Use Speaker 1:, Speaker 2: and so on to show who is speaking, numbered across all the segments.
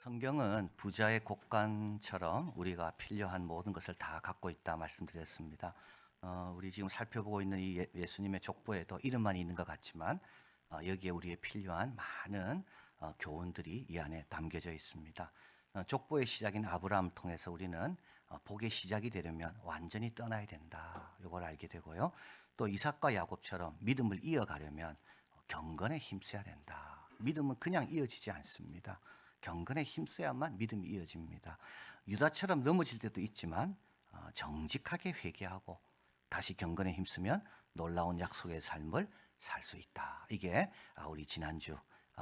Speaker 1: 성경은 부자의 곡간처럼 우리가 필요한 모든 것을 다 갖고 있다 말씀드렸습니다. 우리 지금 살펴보고 있는 이 예수님의 족보에도 이름만 있는 것 같지만 여기에 우리의 필요한 많은 교훈들이 이 안에 담겨져 있습니다. 족보의 시작인 아브라함을 통해서 우리는 복의 시작이 되려면 완전히 떠나야 된다, 이걸 알게 되고요. 또 이삭과 야곱처럼 믿음을 이어가려면 경건에 힘써야 된다. 믿음은 그냥 이어지지 않습니다. 경건에 힘써야만 믿음이 이어집니다. 유다처럼 넘어질 때도 있지만 정직하게 회개하고 다시 경건에 힘쓰면 놀라운 약속의 삶을 살 수 있다. 이게 우리 지난주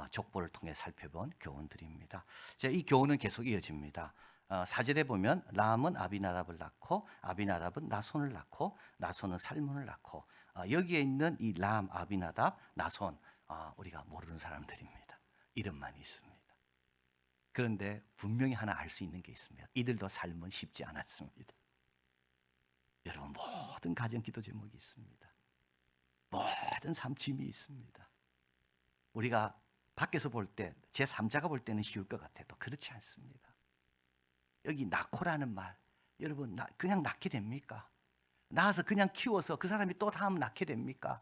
Speaker 1: 족보를 통해 살펴본 교훈들입니다. 이 교훈은 계속 이어집니다. 4절에 보면 람은 아비나답을 낳고 아비나답은 나손을 낳고 나손은 살몬을 낳고, 여기에 있는 이 람, 아비나답, 나손, 우리가 모르는 사람들입니다. 이름만 있습니다. 그런데 분명히 하나 알 수 있는 게 있습니다. 이들도 삶은 쉽지 않았습니다. 여러분, 모든 가정 기도 제목이 있습니다. 모든 삶 짐이 있습니다. 우리가 밖에서 볼 때, 제 3자가 볼 때는 쉬울 것 같아도 그렇지 않습니다. 여기 낳고라는 말, 여러분 그냥 낳게 됩니까? 낳아서 그냥 키워서 그 사람이 또 다음 낳게 됩니까?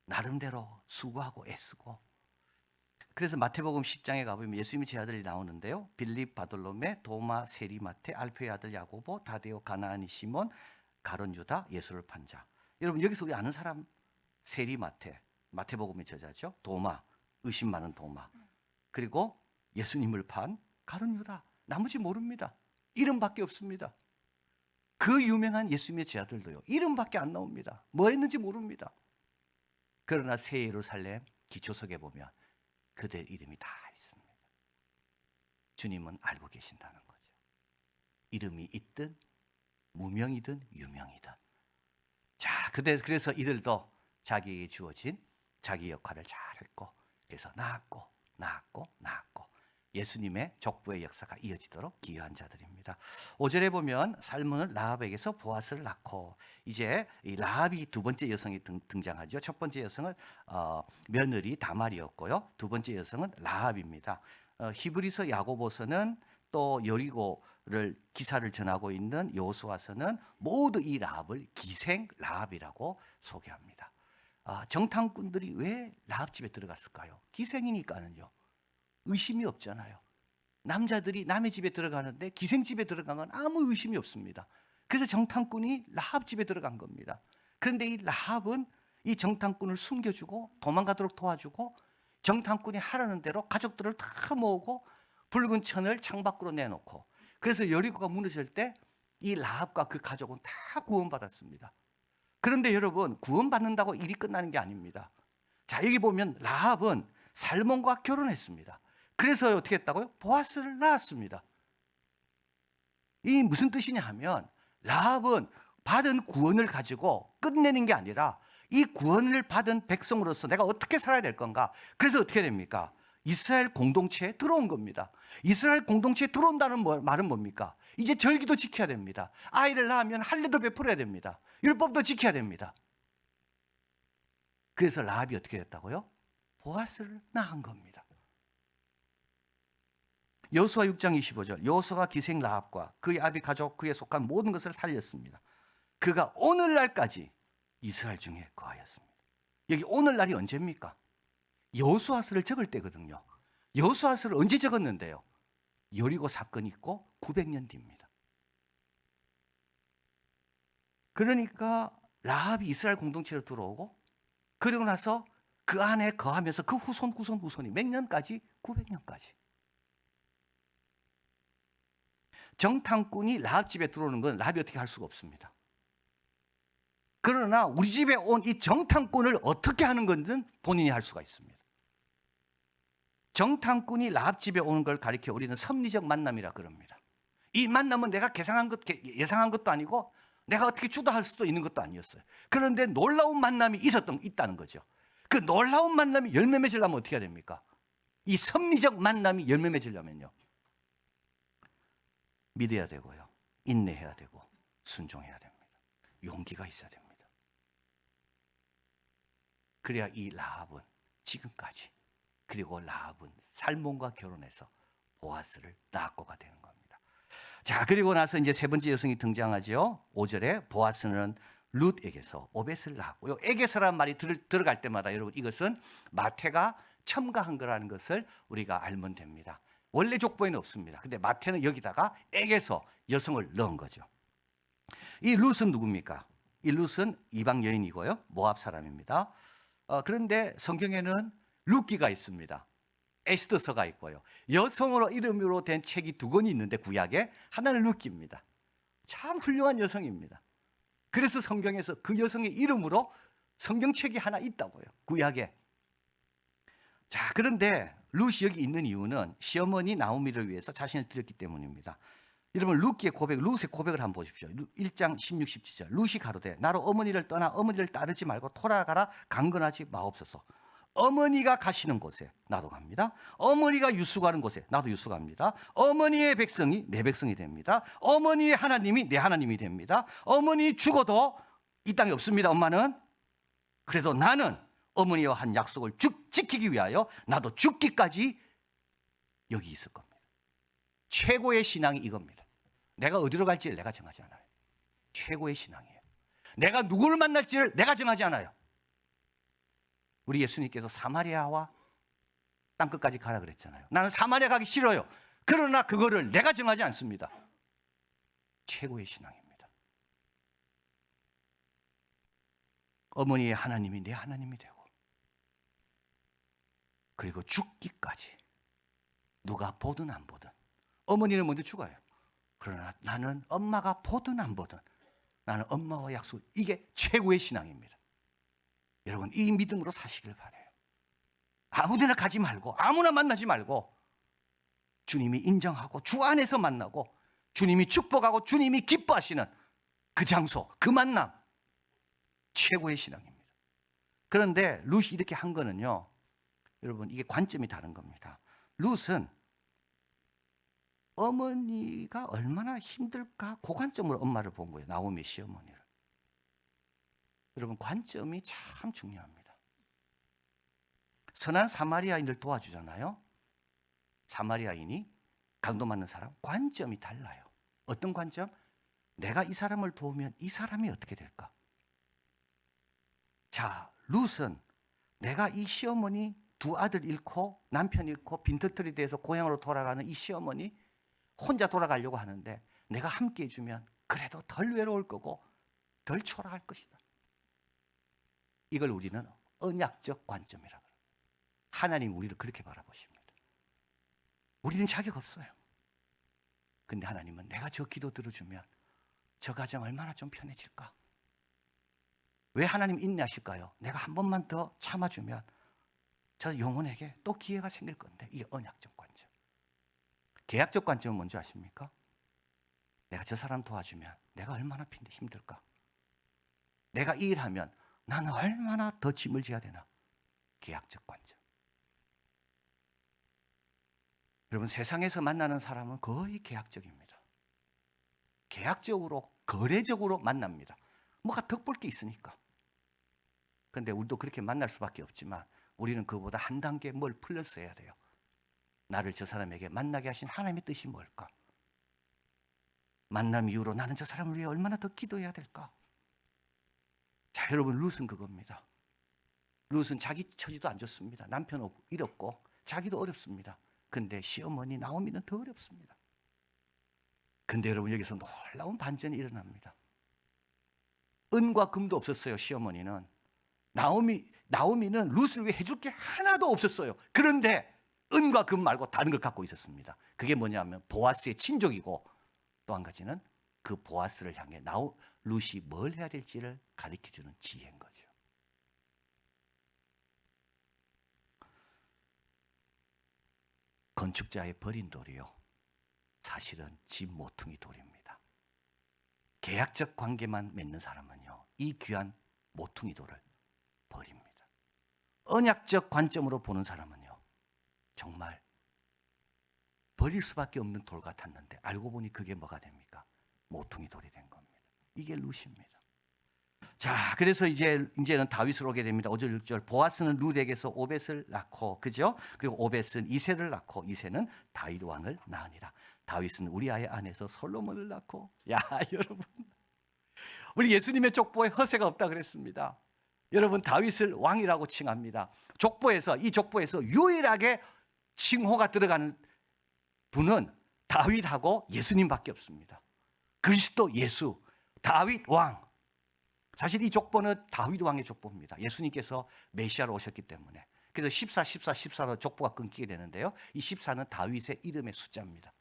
Speaker 1: 나름대로 수고하고 애쓰고. 그래서 마태복음 10장에 가보면 예수님의 제자들이 나오는데요. 빌립, 바돌로메, 도마, 세리마테, 알페의 아들 야고보, 다데오, 가나안이 시몬, 가룟 유다, 예수를 판 자. 여러분, 여기서 우리 아는 사람, 세리마테, 마태복음의 저자죠. 도마, 의심 많은 도마. 그리고 예수님을 판 가룟 유다. 나머지 모릅니다. 이름밖에 없습니다. 그 유명한 예수님의 제자들도요, 이름밖에 안 나옵니다. 뭐 했는지 모릅니다. 그러나 새 예루살렘 기초석에 보면 그들 이름이 다 있습니다. 주님은 알고 계신다는 거죠. 이름이 있든 무명이든 유명이든. 자, 그래서 이들도 자기에게 주어진 자기 역할을 잘했고, 그래서 낳았고 예수님의 족보의 역사가 이어지도록 기여한 자들입니다. 5절에 보면 살몬을 라합에게서 보아스를 낳고, 이제 이 라합이 두 번째 여성이 등장하죠. 첫 번째 여성은 며느리 다말이었고요. 두 번째 여성은 라합입니다. 히브리서, 야고보서는 또 여리고를 기사를 전하고 있는 여호수아서는 모두 이 라합을 기생 라합이라고 소개합니다. 정탐꾼들이 왜 라합 집에 들어갔을까요? 기생이니까는요. 의심이 없잖아요. 남자들이 남의 집에 들어가는데 기생 집에 들어간 건 아무 의심이 없습니다. 그래서 정탐꾼이 라합 집에 들어간 겁니다. 그런데 이 라합은 이 정탐꾼을 숨겨주고 도망가도록 도와주고, 정탐꾼이 하라는 대로 가족들을 다 모으고 붉은 천을 창밖으로 내놓고, 그래서 여리고가 무너질 때 이 라합과 그 가족은 다 구원받았습니다. 그런데 여러분, 구원받는다고 일이 끝나는 게 아닙니다. 자, 여기 보면 라합은 살몬과 결혼했습니다. 그래서 어떻게 했다고요? 보아스를 낳았습니다. 이 무슨 뜻이냐 하면, 라합은 받은 구원을 가지고 끝내는 게 아니라 이 구원을 받은 백성으로서 내가 어떻게 살아야 될 건가. 그래서 어떻게 됩니까? 이스라엘 공동체에 들어온 겁니다. 이스라엘 공동체에 들어온다는 말은 뭡니까? 이제 절기도 지켜야 됩니다. 아이를 낳으면 할례도 베풀어야 됩니다. 율법도 지켜야 됩니다. 그래서 라합이 어떻게 됐다고요? 보아스를 낳은 겁니다. 여호수아 6장 25절, 여호수아가 기생 라합과 그의 아비 가족 그에 속한 모든 것을 살렸습니다. 그가 오늘날까지 이스라엘 중에 거하였습니다. 여기 오늘날이 언제입니까? 여호수아서를 적을 때거든요. 여호수아서를 언제 적었는데요? 여리고 사건이 있고 900년 뒤입니다. 그러니까 라합이 이스라엘 공동체로 들어오고, 그리고 나서 그 안에 거하면서 그 후손이 몇 년까지? 900년까지. 정탐꾼이 라합 집에 들어오는 건 라합이 어떻게 할 수가 없습니다. 그러나 우리 집에 온 이 정탐꾼을 어떻게 하는 건지 본인이 할 수가 있습니다. 정탐꾼이 라합 집에 오는 걸 가리켜 우리는 섭리적 만남이라 그럽니다. 이 만남은 내가 예상한 것도 아니고 내가 어떻게 주도할 수도 있는 것도 아니었어요. 그런데 놀라운 만남이 있다는 거죠. 그 놀라운 만남이 열매 맺으려면 어떻게 해야 됩니까? 이 섭리적 만남이 열매 맺으려면요, 믿어야 되고요, 인내해야 되고 순종해야 됩니다. 용기가 있어야 됩니다. 그래야 이 라합은 지금까지, 그리고 라합은 살몬과 결혼해서 보아스를 낳았고가 되는 겁니다. 자, 그리고 나서 이제 세 번째 여성이 등장하죠. 5절에 보아스는 룻에게서 오벳을 낳았고요. 에게서라는 말이 들어갈 때마다 여러분 이것은 마태가 첨가한 거라는 것을 우리가 알면 됩니다. 원래 족보에는 없습니다. 근데 마태는 여기다가 에게서 여성을 넣은 거죠. 이 룻은 누굽니까? 이 룻은 이방 여인이고요. 모압 사람입니다. 그런데 성경에는 룻기가 있습니다. 에스더서가 있고요. 여성으로 이름으로 된 책이 2권이 있는데 구약에 하나는 룻기입니다. 참 훌륭한 여성입니다. 그래서 성경에서 그 여성의 이름으로 성경책이 하나 있다고요. 구약에. 자, 그런데 룻이 여기 있는 이유는 시어머니 나오미를 위해서 자신을 드렸기 때문입니다. 여러분 룻의 고백을 한번 보십시오. 1장 16, 17절. 룻이 가로되 나로 어머니를 떠나 어머니를 따르지 말고 돌아가라 강건하지 마옵소서. 어머니가 가시는 곳에 나도 갑니다. 어머니가 유숙하는 곳에 나도 유숙합니다. 어머니의 백성이 내 백성이 됩니다. 어머니의 하나님이 내 하나님이 됩니다. 어머니 죽어도 이 땅에 없습니다. 엄마는. 그래도 나는 어머니와 한 약속을 지키기 위하여 나도 죽기까지 여기 있을 겁니다. 최고의 신앙이 이겁니다. 내가 어디로 갈지를 내가 정하지 않아요. 최고의 신앙이에요. 내가 누구를 만날지를 내가 정하지 않아요. 우리 예수님께서 사마리아와 땅끝까지 가라 그랬잖아요. 나는 사마리아 가기 싫어요. 그러나 그거를 내가 정하지 않습니다. 최고의 신앙입니다. 어머니의 하나님이 내 하나님이 되고 그리고 죽기까지 누가 보든 안 보든 어머니는 먼저 죽어요. 그러나 나는 엄마가 보든 안 보든 나는 엄마와 약속. 이게 최고의 신앙입니다. 여러분 이 믿음으로 사시길 바라요. 아무데나 가지 말고 아무나 만나지 말고 주님이 인정하고 주 안에서 만나고 주님이 축복하고 주님이 기뻐하시는 그 장소, 그 만남, 최고의 신앙입니다. 그런데 룻이 이렇게 한 거는요, 여러분 이게 관점이 다른 겁니다. 룻은 어머니가 얼마나 힘들까 그 관점으로 엄마를 본 거예요. 나오미 시어머니를. 여러분 관점이 참 중요합니다. 선한 사마리아인을 도와주잖아요. 사마리아인이 강도 맞는 사람, 관점이 달라요. 어떤 관점? 내가 이 사람을 도우면 이 사람이 어떻게 될까? 자, 룻은 내가 이 시어머니 2 아들 잃고 남편 잃고 빈터털이 돼서 고향으로 돌아가는 이 시어머니 혼자 돌아가려고 하는데 내가 함께 해주면 그래도 덜 외로울 거고 덜 초라할 것이다. 이걸 우리는 언약적 관점이라고 합니다. 하나님 우리를 그렇게 바라보십니다. 우리는 자격 없어요. 근데 하나님은 내가 저 기도 들어주면 저 가정 얼마나 좀 편해질까? 왜 하나님 인내하실까요? 내가 한 번만 더 참아주면 저 영혼에게 또 기회가 생길 건데. 이게 언약적 관점. 계약적 관점은 뭔지 아십니까? 내가 저 사람 도와주면 내가 얼마나 힘들까? 내가 이 일하면 나는 얼마나 더 짐을 져야 되나? 계약적 관점. 여러분 세상에서 만나는 사람은 거의 계약적입니다. 계약적으로 거래적으로 만납니다. 뭐가 덕볼 게 있으니까. 그런데 우리도 그렇게 만날 수밖에 없지만 우리는 그보다 한 단계 뭘 플러스 해야 돼요. 나를 저 사람에게 만나게 하신 하나님의 뜻이 뭘까? 만남 이후로 나는 저 사람을 위해 얼마나 더 기도해야 될까? 자, 여러분 룻은 그겁니다. 룻은 자기 처지도 안 좋습니다. 남편 잃었고 자기도 어렵습니다. 근데 시어머니 나오미는 더 어렵습니다. 근데 여러분 여기서 놀라운 반전이 일어납니다. 은과 금도 없었어요. 시어머니는. 나오미는 룻을 위해 해줄 게 하나도 없었어요. 그런데 은과 금 말고 다른 걸 갖고 있었습니다. 그게 뭐냐면 보아스의 친족이고 또 한 가지는 그 보아스를 향해 룻이 뭘 해야 될지를 가르쳐주는 지혜인 거죠. 건축자의 버린 돌이요, 사실은 집 모퉁이 돌입니다. 계약적 관계만 맺는 사람은요, 이 귀한 모퉁이 돌을 버립니다. 언약적 관점으로 보는 사람은요, 정말 버릴 수밖에 없는 돌 같았는데 알고 보니 그게 뭐가 됩니까? 모퉁이 돌이 된 겁니다. 이게 룻입니다. 자, 그래서 이제는 다윗으로 오게 됩니다. 5절 6절. 보아스는 룻에게서 오벳을 낳고, 그죠? 그리고 오벳은 이새를 낳고, 이새는 다윗 왕을 낳으니라. 다윗은 우리아의 아내에서 솔로몬을 낳고. 야, 여러분, 우리 예수님의 족보에 허세가 없다 그랬습니다. 여러분, 다윗을 왕이라고 칭합니다. 이 족보에서 유일하게 칭호가 들어가는 분은 다윗하고 예수님밖에 없습니다. 그리스도 예수, 다윗 왕. 사실 이 족보는 다윗 왕의 족보입니다. 예수님께서 메시아로 오셨기 때문에. 그래서 14로 족보가 끊기게 되는데요. 이 14는 다윗의 이름의 숫자입니다.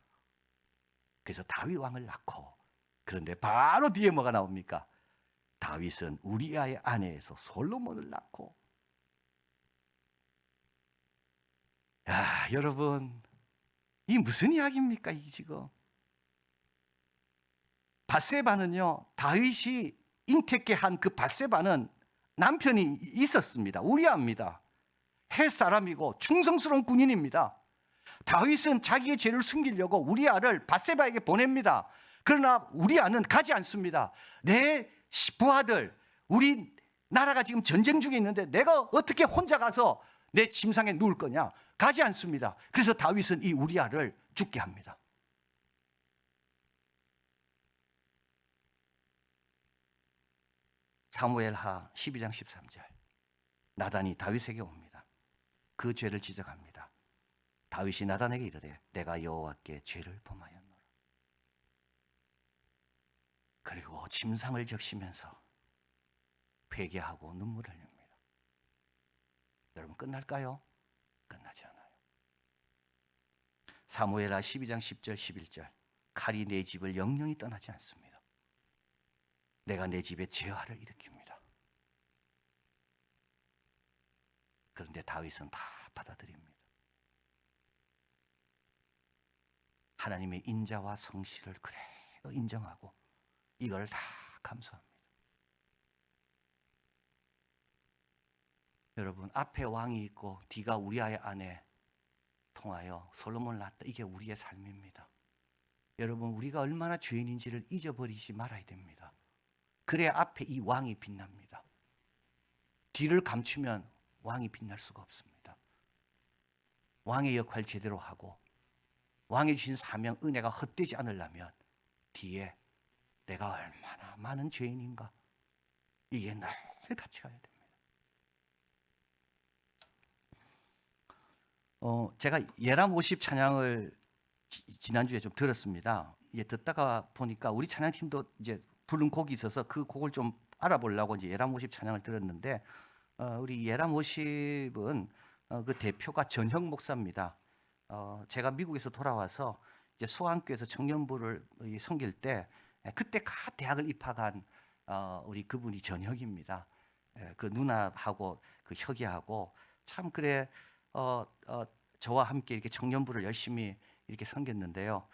Speaker 1: 그래서 다윗 왕을 낳고, 그런데 바로 뒤에 뭐가 나옵니까? 다윗은 우리아의 아내에서 솔로몬을 낳고. 야, 여러분, 이 무슨 이야기입니까? 이 지금 밧세바는요, 다윗이 잉태케 한 그 밧세바는 남편이 있었습니다. 우리아입니다. 헷 사람이고 충성스러운 군인입니다. 다윗은 자기의 죄를 숨기려고 우리아를 밧세바에게 보냅니다. 그러나 우리아는 가지 않습니다. 내 부하들, 우리 나라가 지금 전쟁 중에 있는데 내가 어떻게 혼자 가서 내 침상에 누울 거냐? 가지 않습니다. 그래서 다윗은 이 우리아를 죽게 합니다. 사무엘하 12장 13절. 나단이 다윗에게 옵니다. 그 죄를 지적합니다. 다윗이 나단에게 이르되 내가 여호와께 죄를 범하였노라. 그리고 침상을 적시면서 회개하고 눈물을 흘립니다. 여러분, 끝날까요? 끝나지 않아요. 사무엘하 12장 10절 11절. 칼이 내 집을 영영히 떠나지 않습니다. 내가 내 집에 재화를 일으킵니다. 그런데 다윗은 다 받아들입니다. 하나님의 인자와 성실을 그대로 인정하고 이걸 다 감수합니다. 여러분, 앞에 왕이 있고 뒤가 우리아의 아내 통하여 솔로몬을 낳았다. 이게 우리의 삶입니다. 여러분, 우리가 얼마나 죄인인지를 잊어버리지 말아야 됩니다. 그래야 앞에 이 왕이 빛납니다. 뒤를 감추면 왕이 빛날 수가 없습니다. 왕의 역할 제대로 하고 왕이 주신 사명, 은혜가 헛되지 않으려면 뒤에 내가 얼마나 많은 죄인인가, 이게 늘 같이 가야 됩니다. 제가 예람 50 찬양을 지난주에 좀 들었습니다. 이제 듣다가 보니까 우리 찬양팀도 이제 부른 곡이 있어서 그 곡을 좀 알아보려고 이제 예람 50 찬양을 들었는데, 우리 예람 50은 그 대표가 전형 목사입니다. 제가 미국에서 돌아와서 이제 수강교에서 청년부를 섬길 때 그때 대학을 입학한 우리 그분이 전형입니다. 그 누나하고 그 혁이하고 참 그래 저와 함께 이렇게 청년부를 열심히 이렇게 섬겼는데요.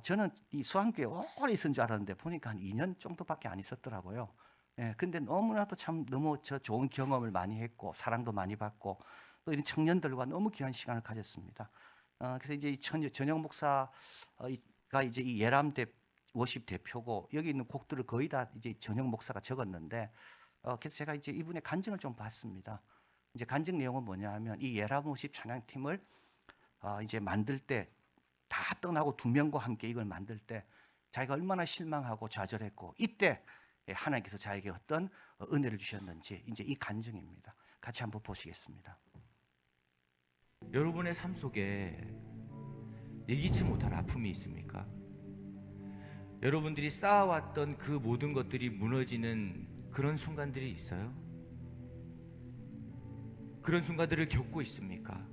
Speaker 1: 저는 이 수강교에 오래 있은 줄 알았는데 보니까 한 2년 정도밖에 안 있었더라고요. 근데 너무나도 참 너무 좋은 경험을 많이 했고 사랑도 많이 받고 또 이런 청년들과 너무 귀한 시간을 가졌습니다. 그래서 이제 이 전영 목사가 이제 이 예람 워십 대표고 여기 있는 곡들을 거의 다 이제 전영 목사가 적었는데, 그래서 제가 이제 이분의 간증을 좀 봤습니다. 이제 간증 내용은 뭐냐 하면 이 예람 워십 찬양팀을 이제 만들 때 다 떠나고 2명과 함께 이걸 만들 때 자기가 얼마나 실망하고 좌절했고 이때 하나님께서 자에게 어떤 은혜를 주셨는지 이제 이 간증입니다. 같이 한번 보시겠습니다.
Speaker 2: 여러분의 삶 속에 예기치 못한 아픔이 있습니까? 여러분들이 쌓아왔던 그 모든 것들이 무너지는 그런 순간들이 있어요? 그런 순간들을 겪고 있습니까?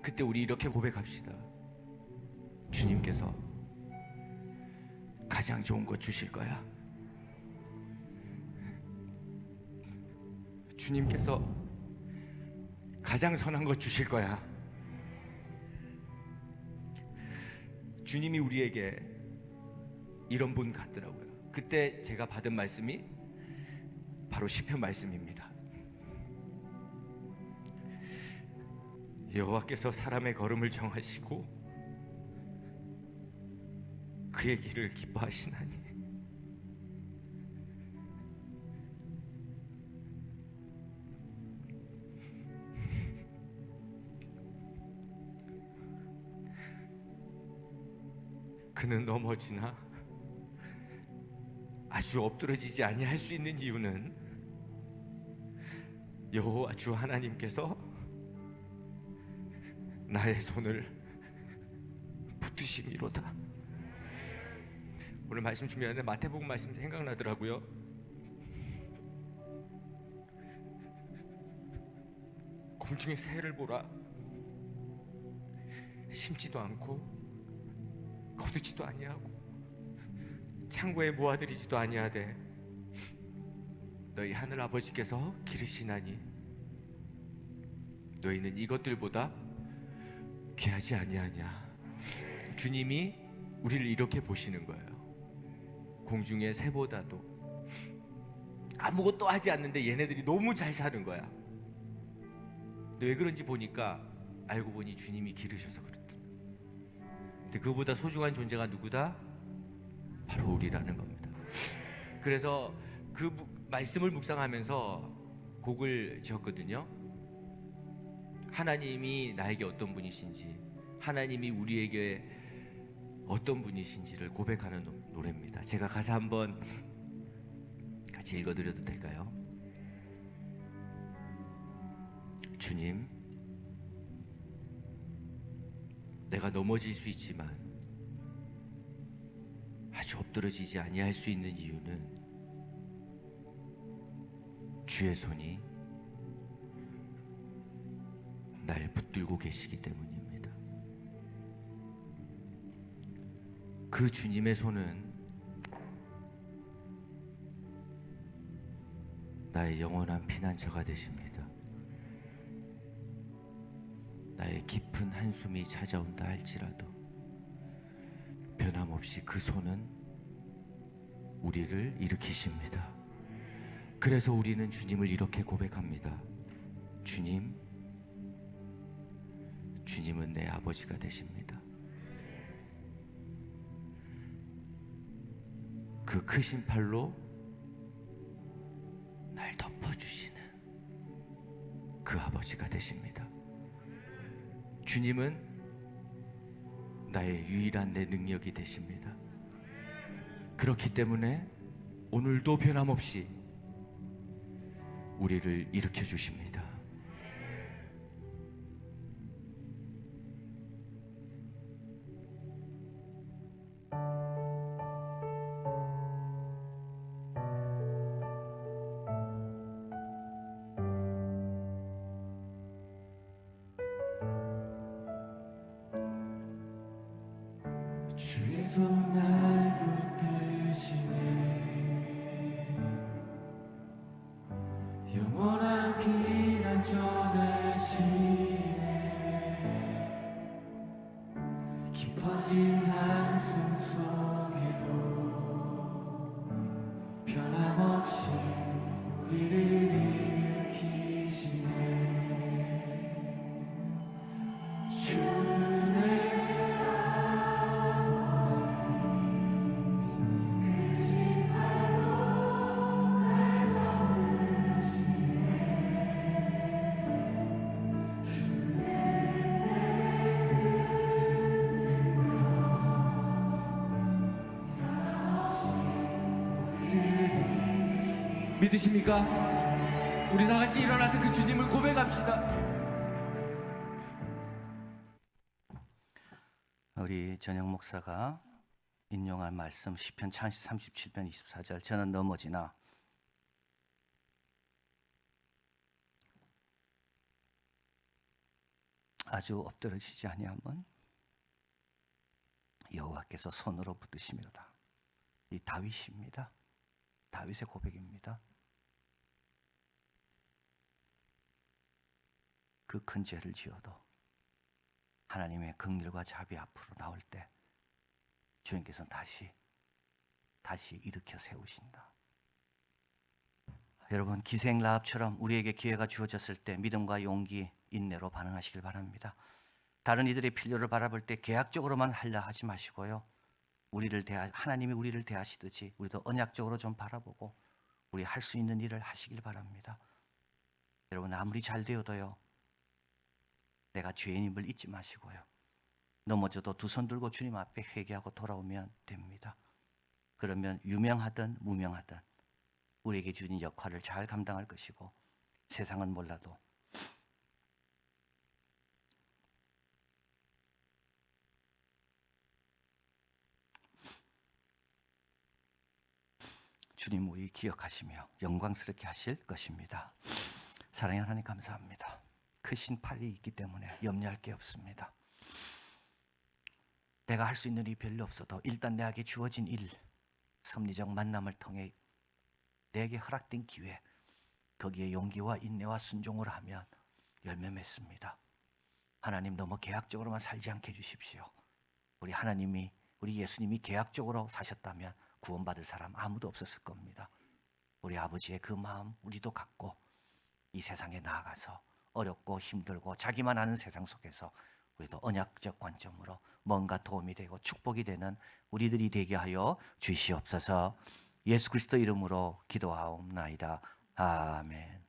Speaker 2: 그때 우리 이렇게 고백합시다. 주님께서 가장 좋은 것 주실 거야. 주님께서 가장 선한 것 주실 거야. 주님이 우리에게 이런 분 같더라고요. 그때 제가 받은 말씀이 바로 시편 말씀입니다. 여호와께서 사람의 걸음을 정하시고 그의 길을 기뻐하시나니
Speaker 3: 그는 넘어지나 아주 엎드러지지 아니할 수 있는 이유는 여호와 주 하나님께서 나의 손을 붙드심이로다. 오늘 말씀 준비하는데 마태복음 말씀 생각나더라고요. 공중의 새를 보라. 심지도 않고 거두지도 아니하고 창고에 모아들이지도 아니하되 너희 하늘 아버지께서 기르시나니 너희는 이것들보다 귀하지 아니하냐. 주님이 우리를 이렇게 보시는 거예요. 공중의 새보다도 아무것도 하지 않는데 얘네들이 너무 잘 사는 거야. 근데 왜 그런지 보니까 알고 보니 주님이 기르셔서 그렇다. 근데 그보다 소중한 존재가 누구다? 바로 우리라는 겁니다. 그래서 그 말씀을 묵상하면서 곡을 지었거든요. 하나님이 나에게 어떤 분이신지, 하나님이 우리에게 어떤 분이신지를 고백하는 노래입니다. 제가 가사 한번 같이 읽어드려도 될까요? 주님, 내가 넘어질 수 있지만 아주 엎드러지지 아니할 수 있는 이유는 주의 손이 날 붙들고 계시기 때문입니다. 그 주님의 손은 나의 영원한 피난처가 되십니다. 나의 깊은 한숨이 찾아온다 할지라도 변함없이 그 손은 우리를 일으키십니다. 그래서 우리는 주님을 이렇게 고백합니다. 주님은 내 아버지가 되십니다. 그 크신 팔로 날 덮어주시는 그 아버지가 되십니다. 주님은 나의 유일한 내 능력이 되십니다. 그렇기 때문에 오늘도 변함없이 우리를 일으켜 주십니다.
Speaker 4: 주의 손 날 붙드시네. 영원한 피난처 되시네. 깊어진 한숨 속에도 변함없이 우리를 일으키시네. 믿으십니까? 우리 다 같이 일어나서 그 주님을 고백합시다.
Speaker 1: 우리 전영 목사가 인용한 말씀 시편 37편 24절 저는 넘어지나 아주 엎드러지지 아니하면 여호와께서 손으로 붙드시미로다. 이 다윗입니다. 다윗의 고백입니다. 그 큰 죄를 지어도 하나님의 긍휼과 자비 앞으로 나올 때 주님께서는 다시 일으켜 세우신다. 여러분, 기생 라합처럼 우리에게 기회가 주어졌을 때 믿음과 용기, 인내로 반응하시길 바랍니다. 다른 이들의 필요를 바라볼 때 계약적으로만 하려 하지 마시고요. 하나님이 우리를 대하시듯이 우리도 언약적으로 좀 바라보고 우리 할 수 있는 일을 하시길 바랍니다. 여러분, 아무리 잘 되어도요, 내가 죄인임을 잊지 마시고요. 넘어져도 두 손 들고 주님 앞에 회개하고 돌아오면 됩니다. 그러면 유명하든 무명하든 우리에게 주신 역할을 잘 감당할 것이고 세상은 몰라도 주님 우리 기억하시며 영광스럽게 하실 것입니다. 사랑의 하나님 감사합니다. 크신 팔이 있기 때문에 염려할 게 없습니다. 내가 할 수 있는 일이 별로 없어도 일단 내게 주어진 일, 섭리적 만남을 통해 내게 허락된 기회, 거기에 용기와 인내와 순종을 하면 열매 맺습니다. 하나님 너무 계약적으로만 살지 않게 해주십시오. 우리 하나님이, 우리 예수님이 계약적으로 사셨다면 구원받을 사람 아무도 없었을 겁니다. 우리 아버지의 그 마음 우리도 갖고 이 세상에 나아가서 어렵고 힘들고 자기만 아는 세상 속에서 우리도 언약적 관점으로 뭔가 도움이 되고 축복이 되는 우리들이 되게 하여 주시옵소서. 예수 그리스도 이름으로 기도하옵나이다. 아멘.